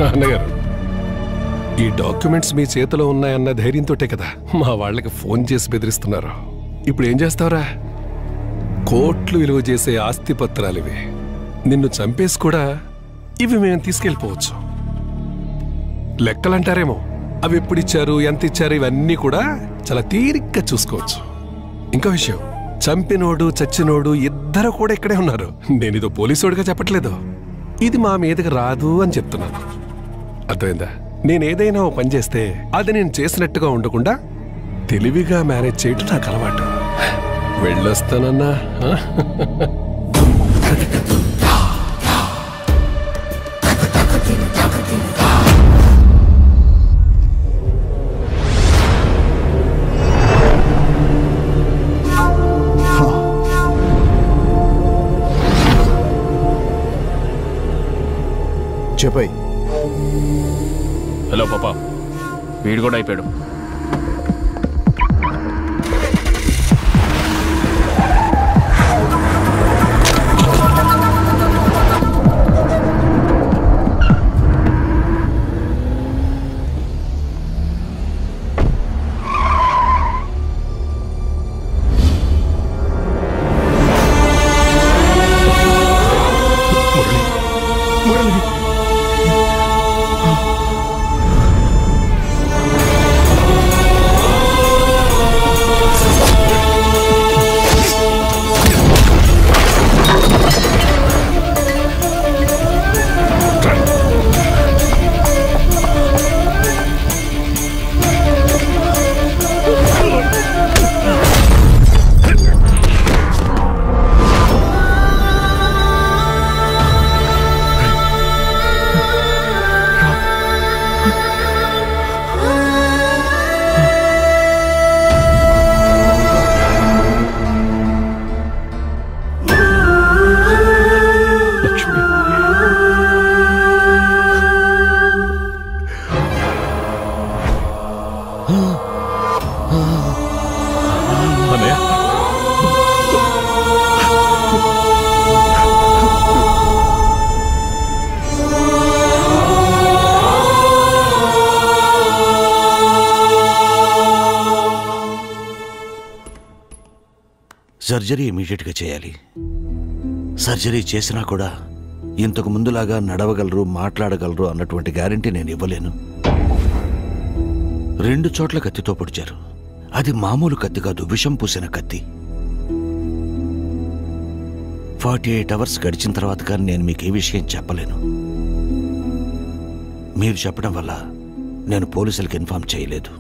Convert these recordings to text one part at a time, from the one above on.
అన్నగారు, ఈ డాక్యుమెంట్స్ మీ చేతిలో ఉన్నాయన్న ధైర్యంతోటే కదా మా వాళ్ళకి ఫోన్ చేసి బెదిరిస్తున్నారు. ఇప్పుడు ఏం చేస్తావురా? కోట్లు విలువ చేసే ఆస్తి పత్రాలు ఇవి. నిన్ను చంపేసి కూడా ఇవి మేము తీసుకెళ్ళిపోవచ్చు. లెక్కలంటారేమో, అవి ఎప్పుడిచ్చారు, ఎంత ఇచ్చారు, ఇవన్నీ కూడా చాలా తీరిగ్గా చూసుకోవచ్చు. ఇంకో విషయం, చంపినోడు చచ్చినోడు ఇద్దరు కూడా ఇక్కడే ఉన్నారు. నేను ఇదో పోలీసోడుగా చెప్పట్లేదు, ఇది మా మీదకి రాదు అని చెప్తున్నాను. అర్థమైందా? నేనేదైనా ఓ పని చేస్తే అది నేను చేసినట్టుగా ఉండకుండా తెలివిగా మేనేజ్ చేయటం నాకు అలవాటు. వెళ్ళొస్తానన్నా. చెప్పాయి. హలో పాపా, వీడు కూడా అయిపోయాడు. సర్జరీ ఇమీడియట్గా చేయాలి. సర్జరీ చేసినా కూడా ఇంతకు ముందులాగా నడవగలరు, మాట్లాడగలరు అన్నటువంటి గ్యారంటీ నేను ఇవ్వలేను. 2 చోట్ల కత్తితో పొడిచారు. అది మామూలు కత్తి కాదు, విషం పూసిన కత్తి. 48 అవర్స్ గడిచిన తర్వాత కానీ నేను మీకు ఏ విషయం చెప్పలేను. మీరు చెప్పడం వల్ల నేను పోలీసులకు ఇన్ఫార్మ్ చేయలేదు.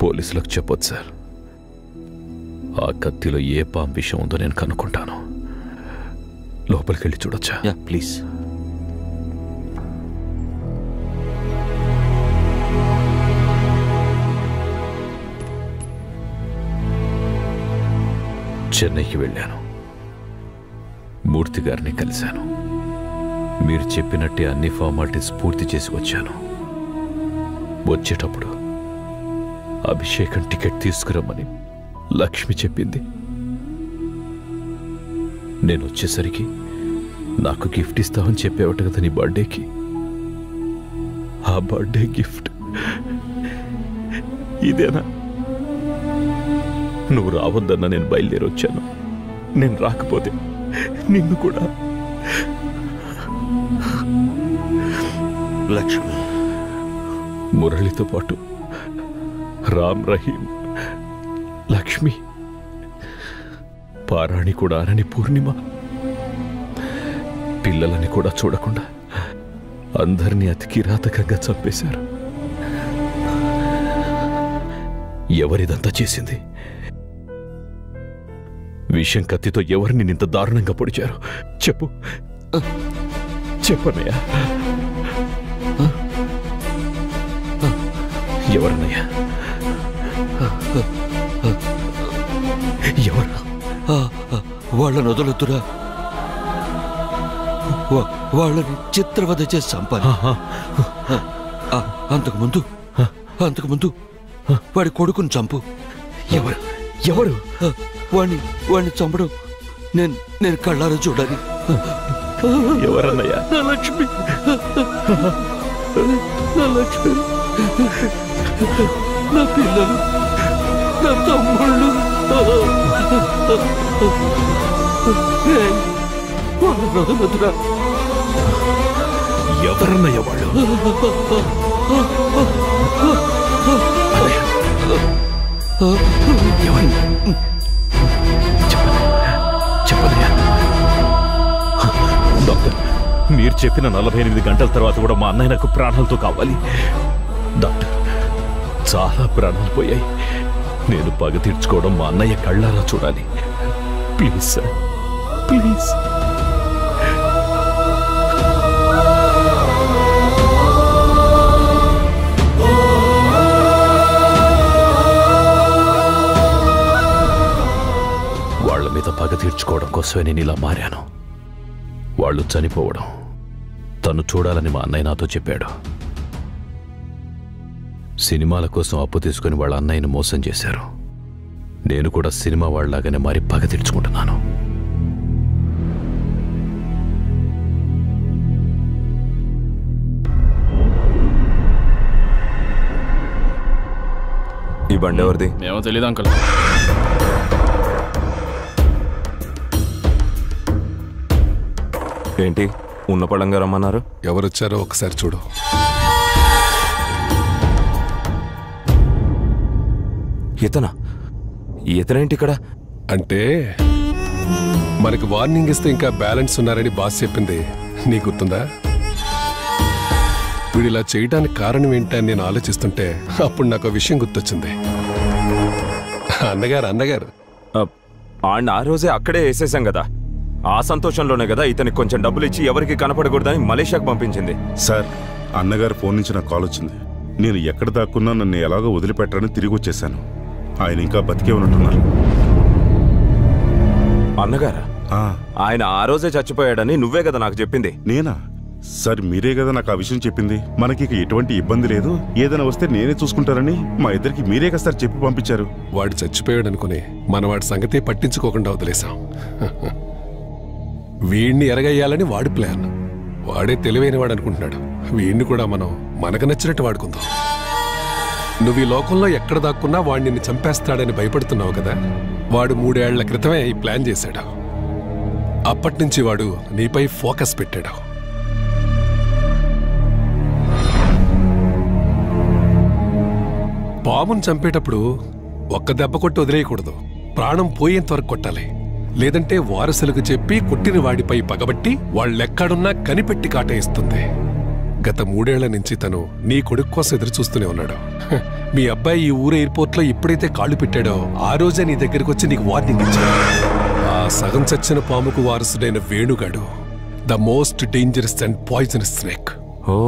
పోలీసులకు చెప్పొచ్చు సార్. ఆ కత్తిలో ఏ పాము విషయం ఉందో నేను కనుక్కుంటాను. లోపలికి వెళ్ళి చూడొచ్చా? Yeah please. చెన్నైకి వెళ్ళాను. మూర్తి గారిని కలిశాను. మీరు చెప్పినట్టే అన్ని ఫార్మాలిటీస్ పూర్తి చేసి వచ్చాను. వచ్చేటప్పుడు అభిషేకం టికెట్ తీసుకురమ్మని లక్ష్మి చెప్పింది. నేను వచ్చేసరికి నాకు గిఫ్ట్ ఇస్తామని చెప్పేవట కదా నీ బర్త్డేకి. ఆ బర్త్డే గిఫ్ట్ ఇదేనా? నువ్వు రావద్దన్నా నేను బయలుదేరి వచ్చాను. నేను రాకపోతే నిన్ను కూడా. లక్ష్మి, మురళితో పాటు రామ్, రహీం, లక్ష్మి, పారాణి కూడా అనని పూర్ణిమ, పిల్లలని కూడా చూడకుండా అందరినీ అతి కిరాతకంగా చంపేశారు. ఎవరిదంతా చేసింది? విషం కత్తితో ఎవరిని ఇంత దారుణంగా పొడిచారు? చెప్పు, చెప్పన్నయ్యా. ఎవరన్నయ్యా? ఎవరు? వాళ్ళని వదలొద్దురా. వాళ్ళని చిత్రవద చేసి చంపాలి. అంతకుముందు వాడి కొడుకుని చంపు. ఎవరు? ఎవరు? వాడిని చంపడం నేను కళ్ళారా చూడాలి. ఎవరన్నయ్యా? లక్ష్మి, నా లక్ష్మి, నా పిల్లలు, నా తమ్ముళ్ళు, ఎవరన్నయ్య వాళ్ళు? చెప్పనయ్యా. డాక్టర్, మీరు చెప్పిన 48 గంటల తర్వాత కూడా మా అన్నయ్య నాకు ప్రాణాలతో కావాలి. డాక్టర్, చాలా ప్రాణాలు పోయాయి. నేను పగ తీర్చుకోవడం మా అన్నయ్య కళ్ళారా చూడాలి. Please sir, please. వాళ్ళ మీద పగ తీర్చుకోవడం కోసమే నేను ఇలా మారాను. వాళ్ళు చనిపోవడం తను చూడాలని మా అన్నయ్య నాతో చెప్పాడు. సినిమాల కోసం అప్పు తీసుకుని వాళ్ళ అన్నయ్యను మోసం చేశారు. నేను కూడా సినిమా వాళ్ళలాగానే మారి పగ తీర్చుకుంటున్నాను. ఈ బండి ఎవరిది? ఏమో తెలీదు అంకుల్. ఏంటి ఉన్న పడంగా రమ్మన్నారు? ఎవరొచ్చారో ఒకసారి చూడు. ఇతనేంటి ఇక్కడ? అంటే మనకి వార్నింగ్ ఇస్తే ఇంకా బ్యాలెన్స్ ఉన్నారని బాస్ చెప్పింది నీ గుర్తుందా? వీడు ఇలా చేయడానికి కారణం ఏంటని నేను ఆలోచిస్తుంటే అప్పుడు నాకు విషయం గుర్తొచ్చింది. అన్నగారు ఆయన ఆ రోజే అక్కడే వేసేసాం కదా. ఆ సంతోషంలోనే కదా ఇతనికి కొంచెం డబ్బులు ఇచ్చి ఎవరికి కనపడకూడదని మలేషియాకు పంపించింది. సార్, అన్నగారు ఫోన్ నుంచి నాకు కాల్ వచ్చింది. నేను ఎక్కడ దాక్కున్నా నన్ను ఎలాగో వదిలిపెట్టారని తిరిగి వచ్చేసాను. ఆయన ఇంకా బతికే ఉన్నట్టున్నారు. అన్నగారా? ఆయన ఆ రోజే చచ్చిపోయాడని నువ్వే కదా నాకు చెప్పింది. నేనా? సార్, మీరే కదా నాకు ఆ విషయం చెప్పింది. మనకి ఇక ఎటువంటి ఇబ్బంది లేదు, ఏదైనా వస్తే నేనే చూసుకుంటారని మా ఇద్దరికి మీరే కదా సార్ చెప్పి పంపించారు. వాడు చచ్చిపోయాడు అనుకుని మన వాడి సంగతే పట్టించుకోకుండా వదిలేశాం. వీడిని ఎరగయ్యాలని వాడి ప్లాన్. వాడే తెలివైన వాడు అనుకుంటున్నాడు. వీడిని కూడా మనం మనకు నచ్చినట్టు వాడుకుందాం. నువ్వు ఈ లోకంలో ఎక్కడ దాక్కున్నా వాడు నిన్ను చంపేస్తాడని భయపడుతున్నావు కదా. వాడు 3 ఏళ్ల క్రితమే ఈ ప్లాన్ చేశాడు. అప్పటినుంచి వాడు నీపై ఫోకస్ పెట్టాడు. పామును చంపేటప్పుడు ఒక్క దెబ్బ కొట్టి వదిలేయకూడదు. ప్రాణం పోయేంత వరకు కొట్టాలి. లేదంటే వారసులకు చెప్పి కొట్టిన వాడిపై పగబట్టి వాళ్ళెక్కడున్నా కనిపెట్టి కాటేస్తుంది. గత 3 ఏళ్ల నుంచి తను నీ కొడుకు కోసం ఎదురు చూస్తూనే ఉన్నాడు. మీ అబ్బాయి ఈ ఊరు ఎయిర్పోర్ట్లో ఎప్పుడైతే కాళ్ళు పెట్టాడో ఆ రోజే నీ దగ్గరికి వచ్చి నీకు వార్నింగ్ ఇచ్చాడు. ఆ సగం చచ్చిన పాముకు వారసుడైన వేణుగాడు the most dangerous and poisonous snake. ఓ,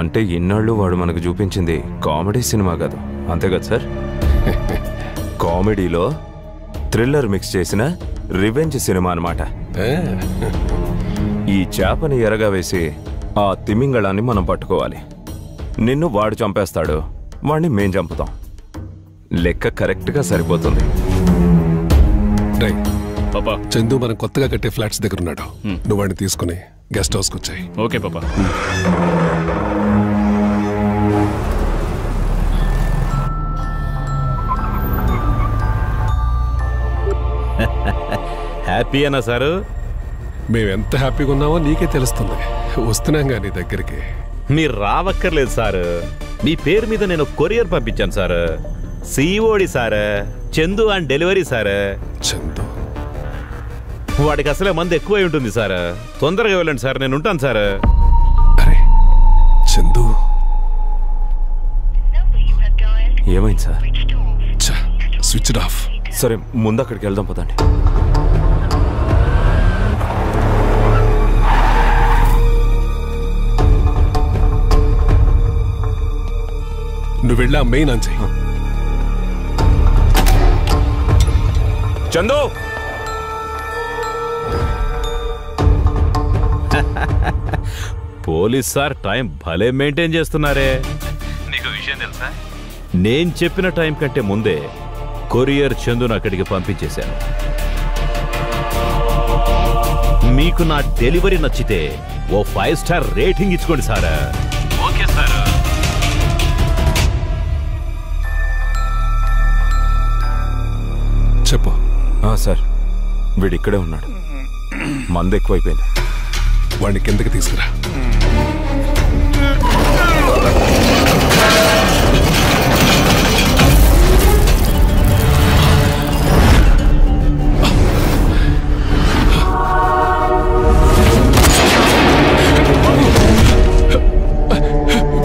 అంటే ఇన్నాళ్ళు వాడు మనకు చూపించింది కామెడీ సినిమా కాదు, అంతే కదా సార్? కామెడీలో థ్రిల్లర్ మిక్స్ చేసిన రివెంజ్ సినిమా అన్నమాట. ఈ చేపని ఎరగా వేసి ఆ తిమింగళాన్ని మనం పట్టుకోవాలి. నిన్ను వాడు చంపేస్తాడు, వాడిని మేం చంపుతాం. లెక్క కరెక్ట్గా సరిపోతుంది. పాపా, చందు మనం కొత్తగా కట్టే ఫ్లాట్స్ దగ్గర ఉన్నాడు. నువ్వు వాడిని తీసుకుని గెస్ట్ హౌస్కి వచ్చాయి. ఓకే పాపా. హ్యాపీ అన్నా సారు? మేమెంత హ్యాపీగా ఉన్నామో నీకే తెలుస్తుంది. వస్తున్నాగా నీ దగ్గరికి. మీరు రావక్కర్లేదు సార్. మీ పేరు మీద నేను కొరియర్ పంపించాను sir. COD sir, Chandu and delivery sir. Chandu వాడికి అసలే మంది ఎక్కువై ఉంటుంది సార్. తొందరగా వెళ్ళండి సార్, నేను ఉంటాను సార్. అరే చందు, ఏమైంది సార్? Switch off. సరే, ముందు అక్కడికి వెళ్దాం పదండి. నువ్వు వెళ్ళా మెయిన్ ఆన్ చెయ్యి. చందు, పోలీస్ సార్ టైం భలే మెయింటైన్ చేస్తున్నారే. నీకు విషయం తెలుసా? నేను చెప్పిన టైం కంటే ముందే కొరియర్ చందును అక్కడికి పంపించేశాను. మీకు నా డెలివరీ నచ్చితే ఓ 5 స్టార్ రేటింగ్ ఇచ్చుకోండి సార్. బతికేస్తారు. చెప్పు. సార్ వీడిక్కడే ఉన్నాడు. మందు ఎక్కువైపోయింది. వాడిని కిందకి తీసుకురా.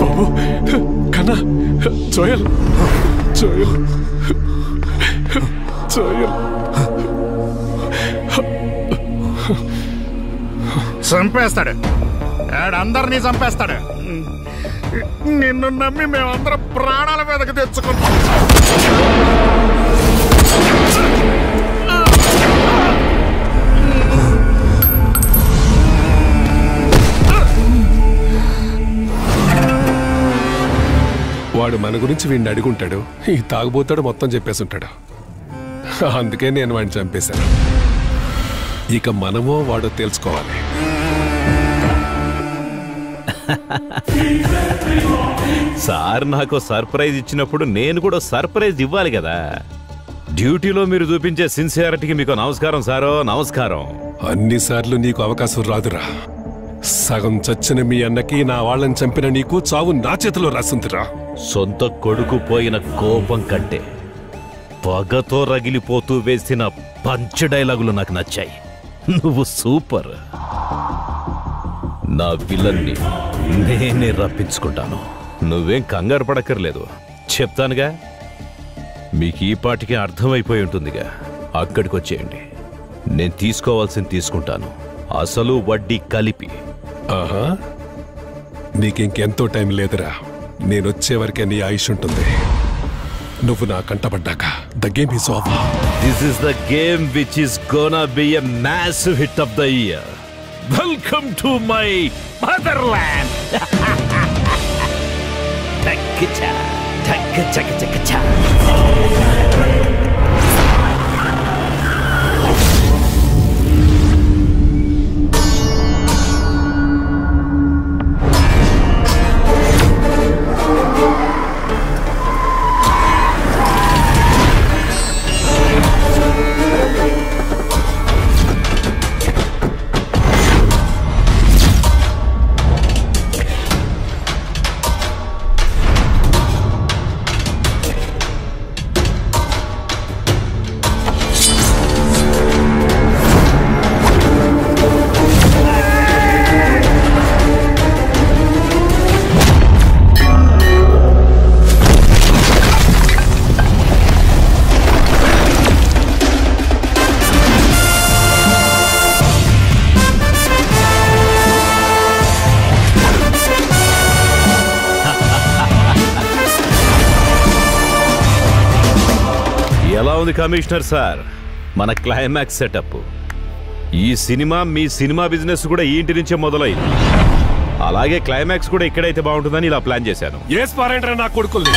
బాబు కన్నా, జోయల్ జోయల్ జోయల్ చంపేస్తాడు. అందరినీ చంపేస్తాడు. నిన్ను నమ్మి మేమందరం ప్రాణాల మీదకి తెచ్చుకుంటాం. వాడు మన గురించి వీడిని అడుగుంటాడు. ఈ తాగుబోతాడు మొత్తం చెప్పేసి ఉంటాడు. అందుకే నేను వాడిని చంపేశాను. ఇక మనమో వాడో తెలుసుకోవాలి. సార్ నాకు సర్ప్రైజ్ ఇచ్చినప్పుడు నేను కూడా సర్ప్రైజ్ ఇవ్వాలి కదా. డ్యూటీలో మీరు చూపించే సిన్సియారిటీకి మీకు నమస్కారం సారో, నమస్కారం. అన్నిసార్లు నీకు అవకాశం రాదురా. సగం చచ్చిన మీ అన్నకి నా వాళ్ళని చంపిన నీకు చావు నా చేతిలో రాసిందిరా. సొంత కొడుకు పోయిన కోపం కంటే పగతో రగిలిపోతూ వేసిన పంచ్ డైలాగులు నాకు నచ్చాయి. నువ్వు సూపర్. నా విలన్ని నేనే రప్పించుకుంటాను. నువ్వేం కంగారు పడక్కర్లేదు. చెప్తానుగా. మీకు ఈ పాటికి అర్థమైపోయి ఉంటుందిగా. అక్కడికి వచ్చేయండి. నేను తీసుకోవాల్సింది తీసుకుంటాను, అసలు వడ్డీ కలిపి. ఆహా, నీకింకెంతో టైం లేదురా. నేనొచ్చే వరకే నీ ఆయుష్ ఉంటుంది. నువ్వు నా కంటపడ్డాక the game is over. This is the game which is gonna be a massive hit of the year. Welcome to my motherland. Takka-cha, takka-chaka-chaka-cha. ఎలా ఉంది కమిషనర్ సార్ మన క్లైమాక్స్ సెటప్? ఈ సినిమా మీ సినిమా బిజినెస్ కూడా ఈ ఇంటి నుంచే మొదలైంది. అలాగే క్లైమాక్స్ కూడా ఇక్కడైతే బాగుంటుందని ఇలా ప్లాన్ చేశాను. ఏ స్పారెంట్ నా కొడుకుల్ని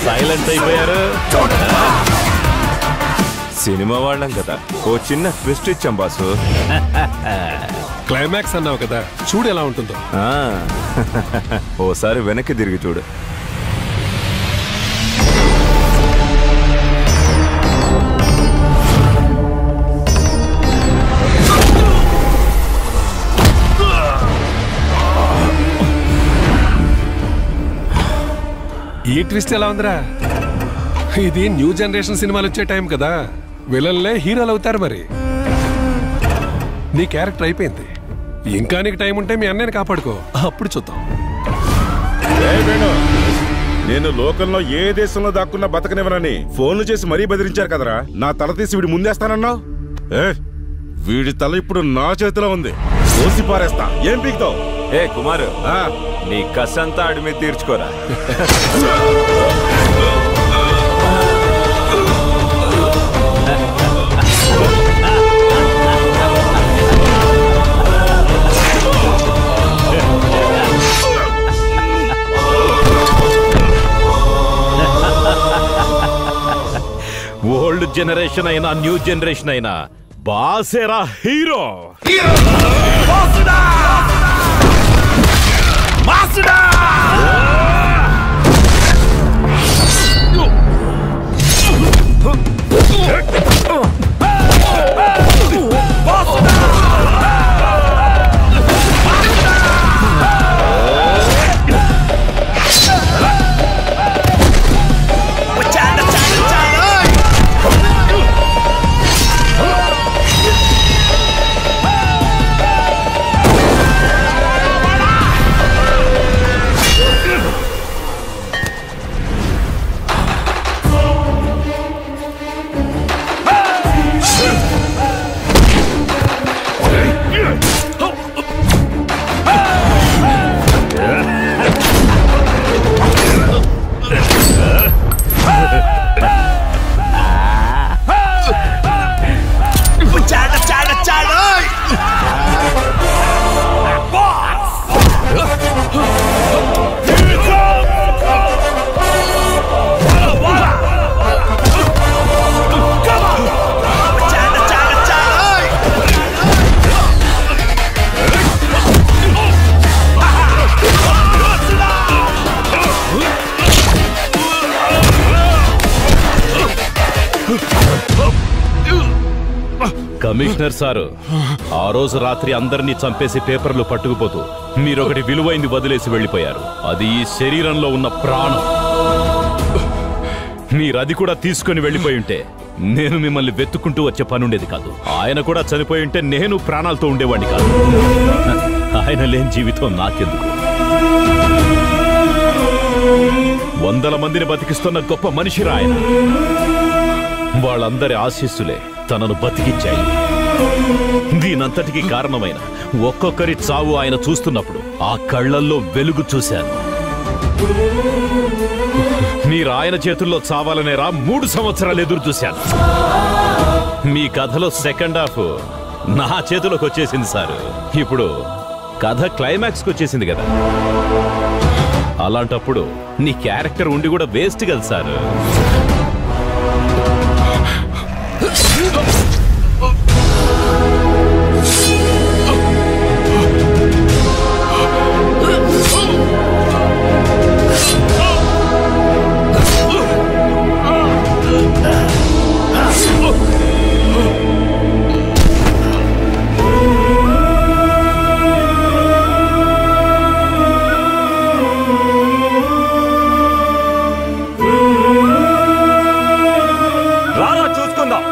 సైలెంట్ అయిపోయారు. సినిమా వాళ్ళం కదా, ఓ చిన్న ట్విస్ట్ ఇచ్చాం బాసు. క్లైమాక్స్ అన్నావు కదా, చూడు ఎలా ఉంటుందో. ఓసారి వెనక్కి తిరిగి చూడు. ఈ ట్విస్ట్ ఎలా ఉందిరా? ఇది న్యూ జనరేషన్ సినిమాలు వచ్చే టైం కదా, విలన్లే హీరోలు అవుతారు. మరి నీ క్యారెక్టర్ అయిపోయింది, ఇంకా నీకు టైం ఉంటే మీ అన్నయ్యని కాపాడుకో, అప్పుడు చూద్దాం. నేను లోకంలో ఏ దేశంలో దాక్కున్నా బతకనివ్వనని ఫోన్లు చేసి మరీ బెదిరించారు కదరా. నా తల తీసి వీడి ముందేస్తానన్నావు. వీడి తల ఇప్పుడు నా చేతిలో ఉంది, కోసి పారేస్తా. ఏం పీకుతావు? ఏ కుమారు, నీ కసంతా ఆడి మీద తీర్చుకోరా. ఓల్డ్ జనరేషన్ అయినా న్యూ జనరేషన్ అయినా బాసేరా హీరో. కమిషనర్ సారు, ఆ రోజు రాత్రి అందరినీ చంపేసి పేపర్లు పట్టుకుపోతూ మీరొకటి విలువైంది వదిలేసి వెళ్ళిపోయారు. అది ఈ శరీరంలో ఉన్న ప్రాణం. మీరది కూడా తీసుకుని వెళ్ళిపోయి ఉంటే నేను మిమ్మల్ని వెతుక్కుంటూ వచ్చే పనుండేది కాదు. ఆయన కూడా చనిపోయి ఉంటే నేను ప్రాణాలతో ఉండేవాడిని కాదు. ఆయన లేని జీవితం నాకెందుకు? వందల మందిని బతికిస్తున్న గొప్ప మనిషిరా ఆయన. వాళ్ళందరి ఆశీస్సులే తనను బతికించాయి. దీనంతటికీ కారణమైన ఒక్కొక్కరి చావు ఆయన చూస్తున్నప్పుడు ఆ కళ్ళల్లో వెలుగు చూశాను. మీరు ఆయన చేతుల్లో చావాలనేరా 3 సంవత్సరాలు ఎదురు చూశాను. మీ కథలో సెకండ్ హాఫ్ నా చేతిలోకి వచ్చేసింది సార్. ఇప్పుడు కథ క్లైమాక్స్కి వచ్చేసింది కదా, అలాంటప్పుడు నీ క్యారెక్టర్ ఉండి కూడా వేస్ట్ కదా సార్. రారా చూసుకుందాం.